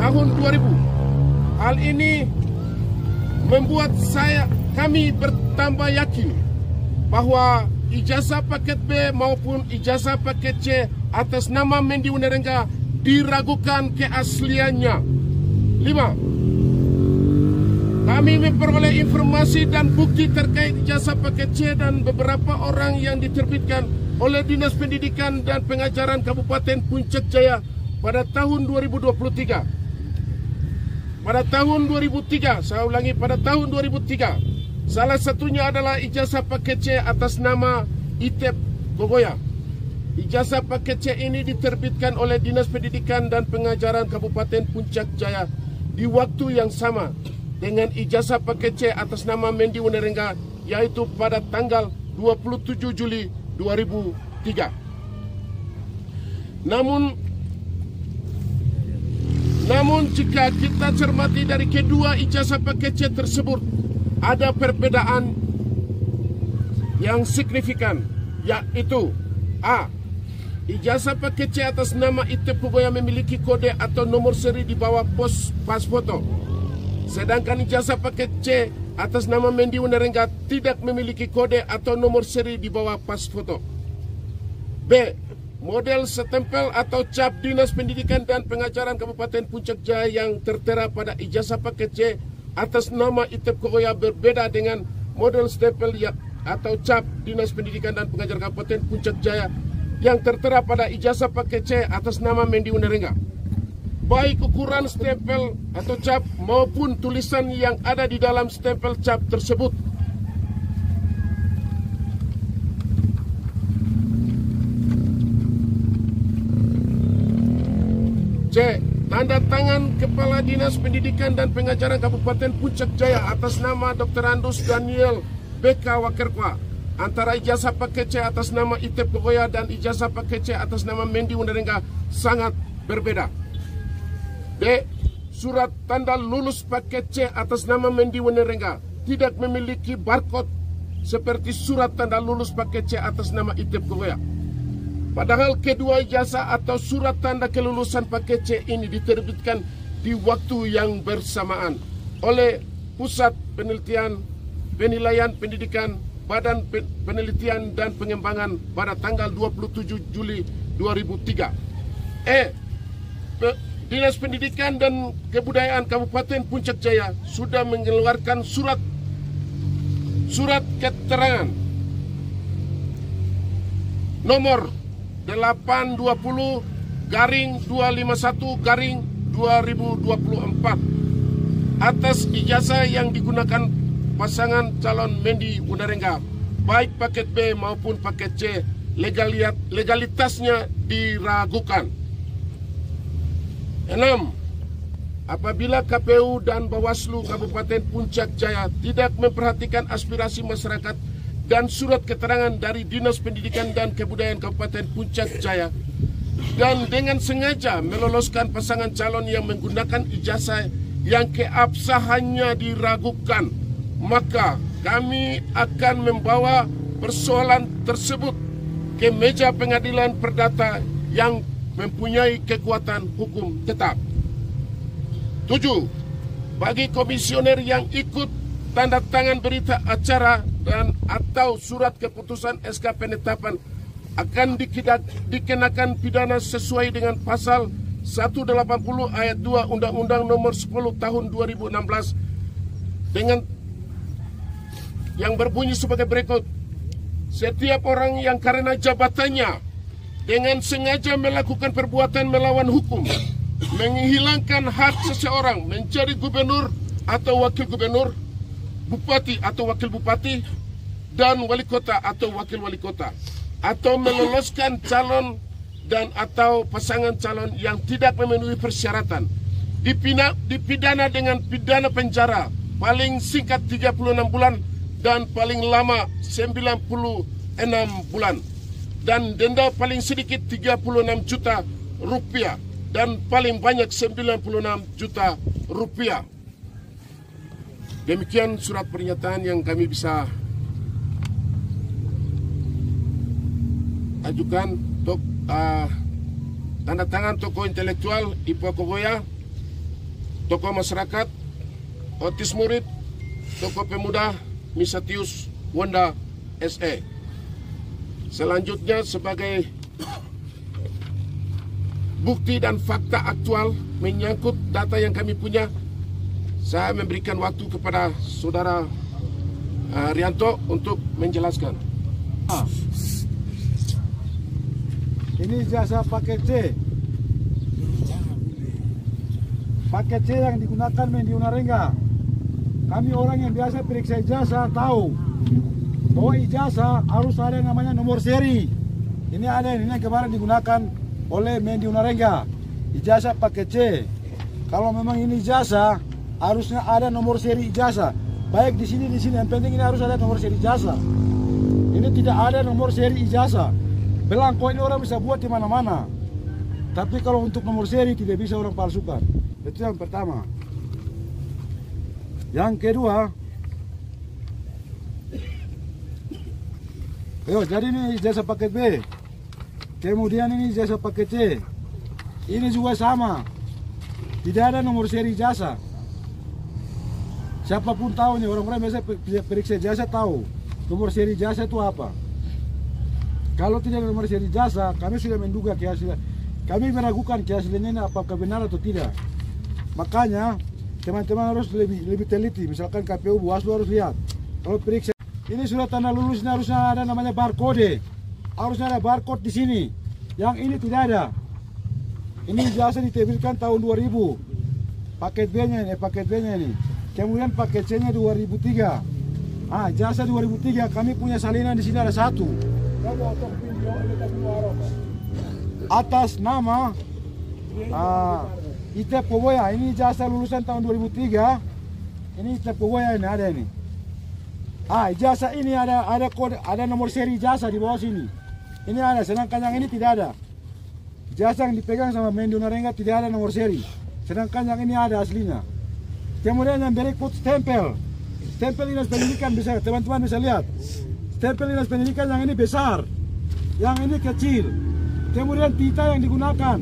tahun 2000. Hal ini membuat kami bertambah yakin bahwa ijazah paket B maupun ijazah paket C atas nama Mendy Unerengga diragukan keasliannya. 5. Kami memperoleh informasi dan bukti terkait ijazah paket C dan beberapa orang yang diterbitkan oleh Dinas Pendidikan dan Pengajaran Kabupaten Puncak Jaya pada tahun 2023. Pada tahun 2003, saya ulangi, pada tahun 2003, salah satunya adalah ijazah paket C atas nama ITEP Kogoya. Ijazah paket C ini diterbitkan oleh Dinas Pendidikan dan Pengajaran Kabupaten Puncak Jaya di waktu yang sama dengan ijazah paket C atas nama Mendy Unerengga, yaitu pada tanggal 27 Juli 2003. Namun jika kita cermati dari kedua ijazah paket C tersebut, ada perbedaan yang signifikan, yaitu A. Ijazah paket C atas nama ITEP Kogoya memiliki kode atau nomor seri di bawah pas foto. Sedangkan ijazah paket C atas nama Mendy Unerengga tidak memiliki kode atau nomor seri di bawah pas foto. B. Model setempel atau cap Dinas Pendidikan dan Pengajaran Kabupaten Puncak Jaya yang tertera pada ijazah paket C atas nama ITEP Kogoya berbeda dengan model stempel atau cap Dinas Pendidikan dan Pengajaran Kabupaten Puncak Jaya yang tertera pada ijazah paket C atas nama Mendy Unerengga. Baik ukuran stempel atau cap maupun tulisan yang ada di dalam stempel cap tersebut. C. Tanda tangan Kepala Dinas Pendidikan dan Pengajaran Kabupaten Puncak Jaya atas nama Dr. Andus Daniel BK Wakerpa antara ijazah paket C atas nama ITEP Kogoya dan ijazah paket C atas nama Mendy Unerengga sangat berbeda. D. Surat tanda lulus paket C atas nama Mendy Unerengga tidak memiliki barcode seperti surat tanda lulus paket C atas nama ITEP Kogoya. Padahal kedua ijazah atau surat tanda kelulusan paket C ini diterbitkan di waktu yang bersamaan oleh Pusat Penilaian Pendidikan Badan Penelitian dan Pengembangan pada tanggal 27 Juli 2003. E. Dinas Pendidikan dan Kebudayaan Kabupaten Puncak Jaya sudah mengeluarkan surat keterangan nomor 820-251-2024 atas ijazah yang digunakan pasangan calon Mendy Unerengga, baik paket B maupun paket C, legalitasnya diragukan. 6. Apabila KPU dan Bawaslu Kabupaten Puncak Jaya tidak memperhatikan aspirasi masyarakat dan surat keterangan dari Dinas Pendidikan dan Kebudayaan Kabupaten Puncak Jaya dan dengan sengaja meloloskan pasangan calon yang menggunakan ijazah yang keabsahannya diragukan, maka kami akan membawa persoalan tersebut ke meja pengadilan perdata yang mempunyai kekuatan hukum tetap. 7. Bagi komisioner yang ikut tanda tangan berita acara dan atau surat keputusan SK penetapan akan dikenakan pidana sesuai dengan pasal 180 ayat 2 Undang-Undang Nomor 10 Tahun 2016 dengan yang berbunyi sebagai berikut. Setiap orang yang karena jabatannya dengan sengaja melakukan perbuatan melawan hukum, menghilangkan hak seseorang menjadi gubernur atau wakil gubernur, bupati atau wakil bupati, dan wali kota atau wakil wali kota, atau meloloskan calon dan atau pasangan calon yang tidak memenuhi persyaratan, dipidana dengan pidana penjara paling singkat 36 bulan dan paling lama 96 bulan, dan denda paling sedikit 36 juta rupiah dan paling banyak 96 juta rupiah. Demikian surat pernyataan yang kami bisa ajukan untuk tanda tangan tokoh intelektual IPA Kogoya tokoh masyarakat, Otis Murid, tokoh pemuda, Misatius Wanda SE. Selanjutnya sebagai bukti dan fakta aktual menyangkut data yang kami punya, saya memberikan waktu kepada Saudara Rianto untuk menjelaskan. Ini jasa paket C. Paket C yang digunakan di Unarengga. Kami orang yang biasa periksa ijazah tahu bahwa ijazah harus ada yang namanya nomor seri. Ini ada ini yang kemarin digunakan oleh Mendi Unarengga. Ijazah paket C. Kalau memang ini ijazah, harusnya ada nomor seri ijazah. Baik di sini. Yang penting ini harus ada nomor seri ijazah. Ini tidak ada nomor seri ijazah. Belangko ini orang bisa buat di mana-mana. Tapi kalau untuk nomor seri tidak bisa orang palsukan. Itu yang pertama. Yang kedua, jadi ini ijazah paket B. Kemudian ini ijazah paket C. Ini juga sama. Tidak ada nomor seri ijazah. Siapapun tahu nih, orang-orang biasa periksa ijazah tahu nomor seri ijazah itu apa. Kalau tidak ada nomor seri ijazah, kami sudah menduga keaslian. Kami meragukan keasliannya ini apakah benar atau tidak. Makanya teman-teman harus lebih teliti. Misalkan KPU, Bawaslu harus lihat. Kalau periksa ini surat tanda lulusnya harusnya ada namanya barcode. Harusnya ada barcode di sini. Yang ini tidak ada. Ini ijazah diterbitkan tahun 2000. Paket B-nya ini, paket B-nya ini. Kemudian paket C-nya 2003. Ijazah 2003. Kami punya salinan di sini ada satu. Atas nama Ite Poboya. Ini ijazah lulusan tahun 2003. Ini Ite Poboya ini ada ini. Ijazah ini ada kode, ada nomor seri ijazah di bawah sini. Ini ada, sedangkan yang ini tidak ada. Ijazah yang dipegang sama Mendi Unarengga tidak ada nomor seri. Sedangkan yang ini ada aslinya. Kemudian yang berikut stempel. Stempel dinas pendidikan bisa teman-teman bisa lihat. Stempel dinas pendidikan yang ini besar, yang ini kecil. Kemudian tinta yang digunakan.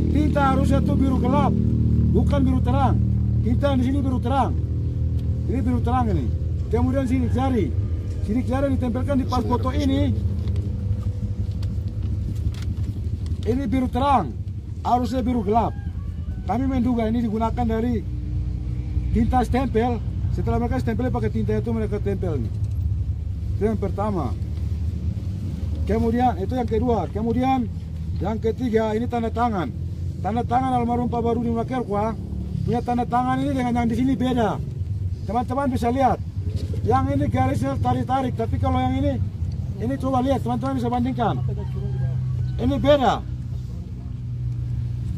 Tinta harusnya itu biru gelap, bukan biru terang. Tinta di sini biru terang. Ini biru terang ini. Kemudian sidik jari. Sidik jari ditempelkan di pas foto ini. Ini biru terang, harusnya biru gelap. Kami menduga ini digunakan dari tinta stempel. Setelah mereka stempelnya pakai tinta itu mereka tempel nih. Itu yang pertama. Kemudian itu yang kedua. Kemudian yang ketiga ini tanda tangan. Tanda tangan almarhum Pak Barudin Wakerkwa punya tanda tangan ini dengan yang di sini beda. Teman-teman bisa lihat. Yang ini garisnya tarik-tarik, tapi kalau yang ini coba lihat, teman-teman bisa bandingkan. Ini beda.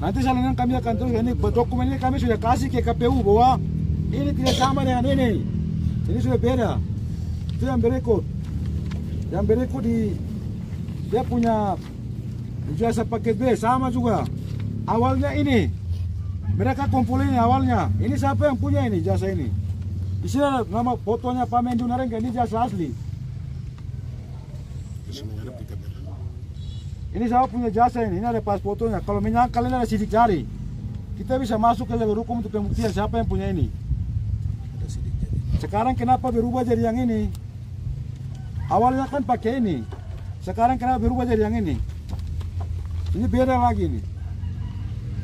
Nanti salinan kami akan terus, ini dokumen ini kami sudah kasih ke KPU bahwa ini tidak sama dengan ini. Ini sudah beda. Itu yang berikut. Yang berikut dia punya ijazah paket B sama juga. Awalnya ini mereka kumpulin awalnya. Ini siapa yang punya ini ijazah ini? Di sini ada nama fotonya Pak Mendi Unarengga, ini ijazah asli. Ini saya punya jasa ini ada pas fotonya. Kalau menyangkal ini ada sidik jari. Kita bisa masuk ke jalur hukum untuk pembuktian siapa yang punya ini. Sekarang kenapa berubah jadi yang ini? Awalnya kan pakai ini. Sekarang kenapa berubah jadi yang ini? Ini beda lagi nih.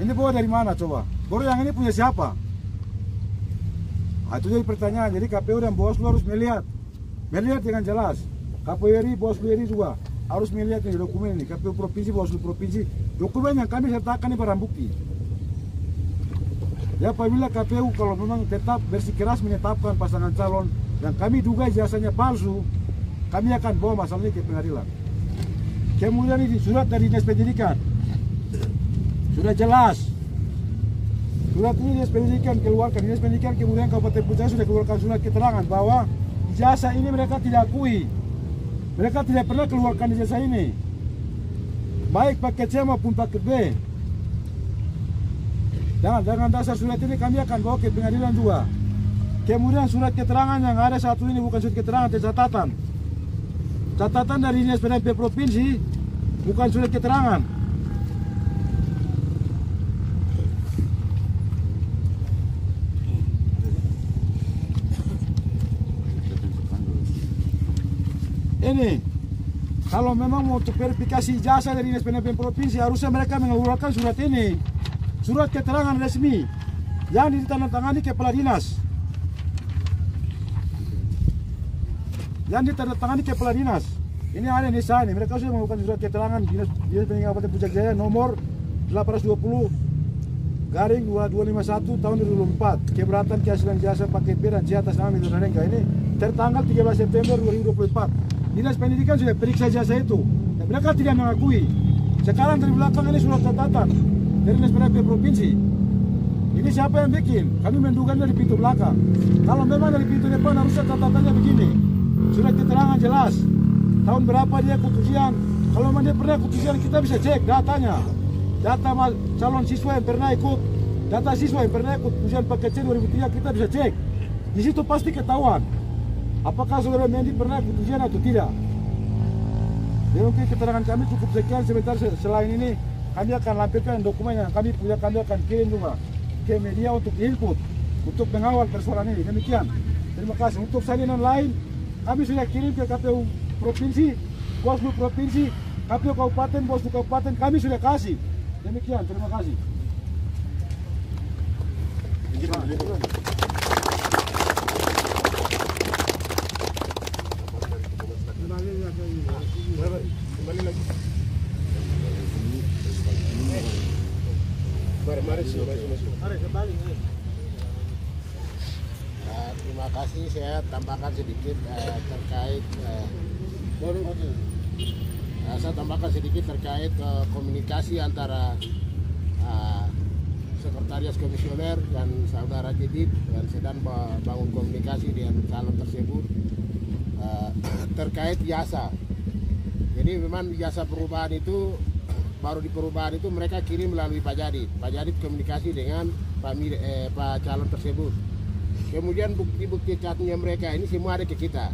Ini bawa dari mana coba? Baru yang ini punya siapa? Itu jadi pertanyaan. Jadi KPU dan Bawaslu harus melihat dengan jelas. KPU RI, Bawaslu RI juga harus melihat ini dokumen ini. KPU provinsi, Bawaslu provinsi, dokumen yang kami sertakan ini barang bukti. Ya, apabila KPU kalau memang tetap bersikeras menetapkan pasangan calon yang kami duga ijazahnya palsu, kami akan bawa masalahnya ke pengadilan. Kemudian ini surat dari Dinas Pendidikan sudah jelas. Surat ini Dinas Pendidikan keluarkan. Dinas Pendidikan kemudian Kabupaten Puncak sudah keluarkan surat keterangan bahwa ijazah ini mereka tidak akui. Mereka tidak pernah keluarkan ijazah ini, baik paket C maupun paket B. Dengan dasar surat ini kami akan bawa ke pengadilan juga. Kemudian surat keterangan yang ada satu ini bukan surat keterangan, catatan. Catatan dari Dinas PDP Provinsi, bukan surat keterangan. ini, kalau memang mau verifikasi ijazah dari Dinas Pendidikan Provinsi, harusnya mereka mengeluarkan surat ini, surat keterangan resmi yang ditandatangani kepala dinas. Yang ditandatangani kepala dinas. Ini ada di sana. Mereka sudah mengeluarkan surat keterangan Dinas Pendidikan Kabupaten Puncak Jaya nomor 820/2251 tahun 2004. Keberatan kehasilan jasa paket B dan C atas nama Mitra Nengka ini tertanggal 13 September 2024. Dinas Pendidikan sudah periksa jasa itu. Dan mereka tidak mengakui. Sekarang dari belakang ini surat catatan dari Dinas Pendidikan Provinsi. Ini siapa yang bikin? Kami menduga dari pintu belakang. Kalau memang dari pintu depan harusnya catatannya begini. Surat keterangan jelas. Tahun berapa dia ikut ujian. Kalau memang dia pernah ikut ujian, kita bisa cek datanya. Data calon siswa yang pernah ikut, data siswa yang pernah ikut ujian paket C 2003 kita bisa cek. Di situ pasti ketahuan apakah saudara Mendy pernah ikut ujian atau tidak. Jadi mungkin keterangan kami cukup sekian. Sebentar selain ini kami akan lampirkan dokumen yang kami punya, kami akan kirim juga ke media untuk input, untuk mengawal persoalan ini. Demikian. Terima kasih. Untuk salinan lain kami sudah kirim ke KPU Provinsi, Bawaslu Provinsi, KPU Kabupaten, Bawaslu Kabupaten, kami sudah kasih. Demikian, terima kasih. Kembali lagi. Mari kembali. Terima kasih, saya tambahkan sedikit terkait komunikasi antara Sekretaris Komisioner dan Saudara Didit dan sedang bangun komunikasi dengan calon tersebut terkait jasa. Jadi memang jasa perubahan itu baru di perubahan itu mereka kirim melalui Pak Jadid. Pak Jadid komunikasi dengan Pak calon tersebut. Kemudian bukti-bukti catnya mereka ini semua ada ke kita.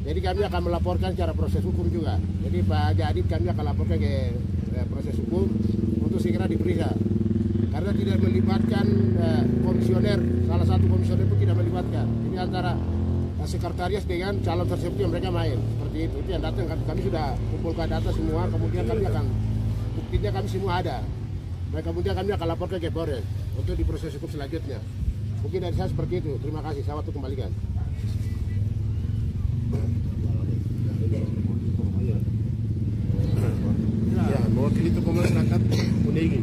Jadi kami akan melaporkan secara proses hukum juga. Jadi Pak Jadid kami akan laporkan ke proses hukum untuk segera diperiksa. Karena tidak melibatkan komisioner, salah satu komisioner pun tidak melibatkan. Ini antara sekretaris dengan calon tersebut yang mereka main. Seperti itu yang datang. Kami sudah kumpulkan data semua, kemudian kami akan, buktinya kami semua ada. Dan kemudian kami akan laporkan ke Polres untuk diproses hukum selanjutnya. Mungkin dari saya seperti itu. Terima kasih. Saya waktu kembalikan. Ya, mewakili tokoh masyarakat Unegi.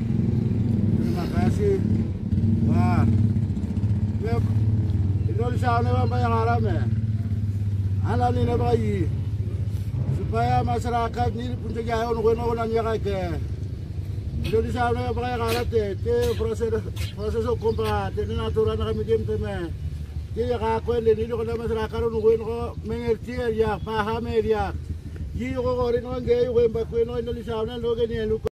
Terima kasih. Wah, Indonesia ini apa yang alamnya? Alam ini bayi supaya masyarakat ini Puncak Jaya ono nanya kayak Indonesia ini apa yang alamnya? Itu proses hukum pak. Ini aturan kami dim temen. Jadi aku ini kalau masyarakat ono mengerti ya, paham ya. Jadi kalau orang orang gay, orang bakuin Indonesia ini lo gini